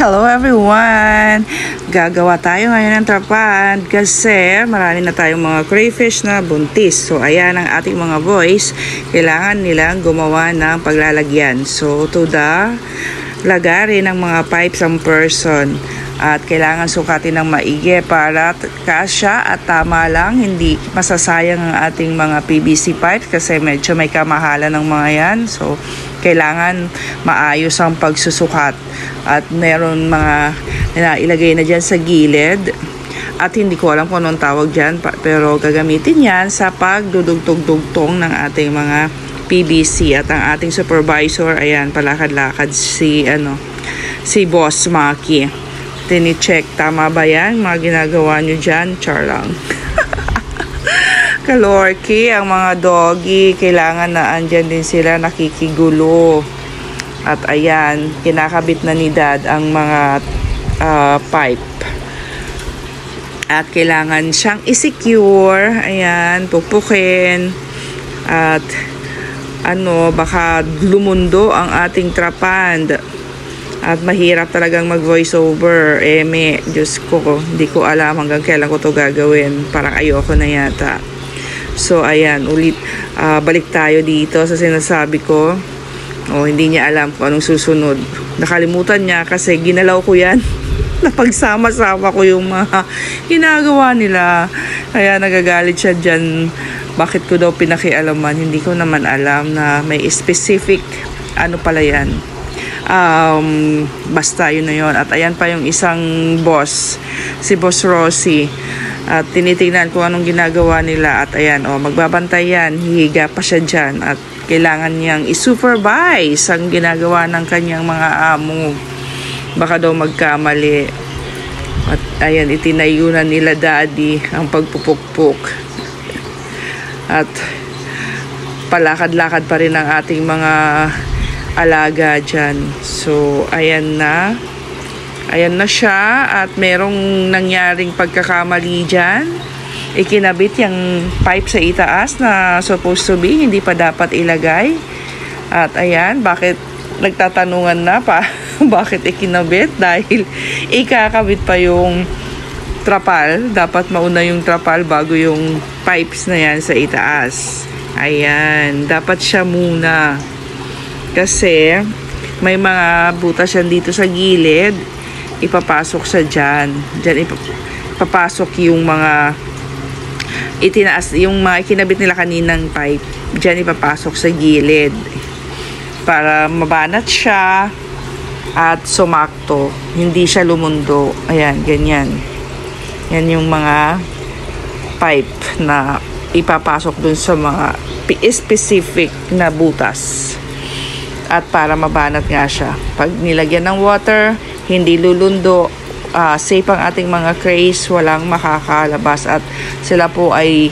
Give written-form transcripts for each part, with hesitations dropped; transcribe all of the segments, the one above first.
Hello everyone! Gagawa tayo ngayon ng trapal kasi marami na tayong mga crayfish na buntis. So ayan ang ating mga boys. Kailangan nilang gumawa ng paglalagyan. So to the lagarin ng mga pipes ang person. At kailangan sukatin ng maigi para kasya at tama lang. Hindi masasayang ang ating mga PVC pipes kasi medyo may kamahalan ng mga yan. So kailangan maayos ang pagsusukat. At meron mga ilagay na dyan sa gilid. At hindi ko alam kung anong tawag dyan. Pero gagamitin yan sa pagdudugtog-dugtong ng ating mga PVC. At ang ating supervisor, ayan, palakad-lakad si Boss Maki. Tini-check, tama ba yan? Mga ginagawa nyo dyan? Char lang. Kalorki, ang mga doggy, kailangan na andyan din sila nakikigulo. At ayan, kinakabit na ni Dad ang mga pipe. At kailangan siyang i-secure. Ayan, pupukin. At baka lumundo ang ating trapal. At mahirap talagang mag-voice over. Diyos ko, hindi ko alam hanggang kailan ko to gagawin. Parang ayoko na yata. So, ayan, ulit, balik tayo dito sa sinasabi ko. Hindi niya alam kung anong susunod. Nakalimutan niya kasi ginalaw ko yan. Napagsama-sama ko yung mga ginagawa nila. Kaya nagagalit siya dyan. Bakit ko daw pinakialaman? Hindi ko naman alam na may specific pala yan. Basta yun na yun. At ayan pa yung isang boss, si Boss Rosie. At tinitingnan kung anong ginagawa nila. At ayan, magbabantay yan. Hihiga pa siya dyan. At kailangan niyang i-supervise ang ginagawa ng kanyang mga amo. Baka daw magkamali. At ayan, itinayunan nila Daddy ang pagpupukpuk. At palakad-lakad pa rin ang ating mga alaga dyan. So, ayan na. Ayan na siya. At merong nangyaring pagkakamali dyan. Ikinabit yung pipe sa itaas na supposed to be. Hindi pa dapat ilagay. At ayan, bakit nagtatanungan na pa? Bakit ikinabit? Dahil ikakabit pa yung trapal. Dapat mauna yung trapal bago yung pipes na yan sa itaas. Ayan, dapat siya muna. Kasi may mga butas yan dito sa gilid, ipapasok sa dyan. Dyan ipapasok yung mga itinaas, yung mga ikinabit nila kaninang pipe. Dyan ipapasok sa gilid para mabanat siya at sumakto. Hindi siya lumundo. Ayan, ganyan. Yan yung mga pipe na ipapasok dun sa mga specific na butas. At para mabanat nga siya. Pag nilagyan ng water, hindi lulundo. Safe ang ating mga crays. Walang makakalabas. At sila po ay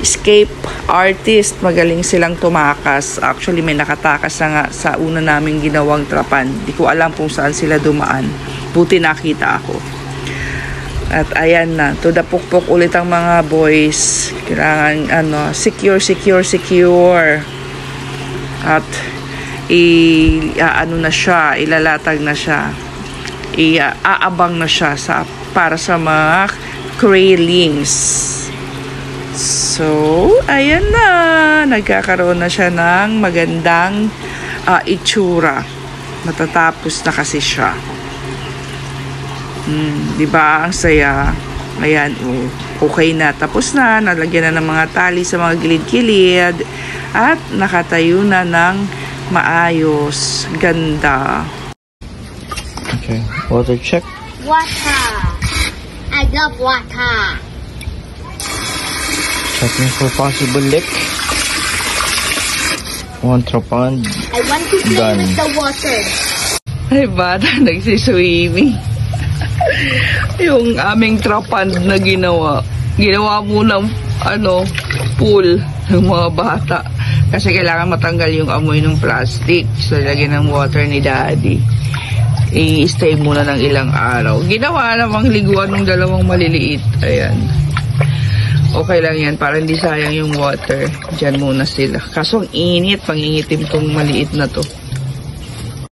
escape artist. Magaling silang tumakas. Actually, may nakatakas na nga sa una naming ginawang trapan. Di ko alam kung saan sila dumaan. Buti nakita ako. At ayan na. To the pukpok ulit ang mga boys. Kailangan secure. At na siya, ilalatag na siya, aabang na siya para sa mga craylings. So, ayan na, nagkakaroon na siya ng magandang itsura. Matatapos na kasi siya. Diba? Ang saya. Ayan, okay na. Tapos na, nalagyan na ng mga tali sa mga gilid-gilid at nakatayo na ng maayos, ganda. Okay, water check. Water. I love water. Checking for possible leak. One trapal. I want to play Done. with the water. Ay, bata, nagsiswimming. Yung aming trapal na ginawa mo ng pool ng mga bata. Kasi kailangan matanggal yung amoy ng plastic. So, lagyan ng water ni Daddy. I-stay muna ng ilang araw. Ginawa namang liguan ng dalawang maliliit. Ayan. Okay lang yan. Para hindi sayang yung water. Diyan muna sila. Kaso ang init. Pangingitim tong maliit na to.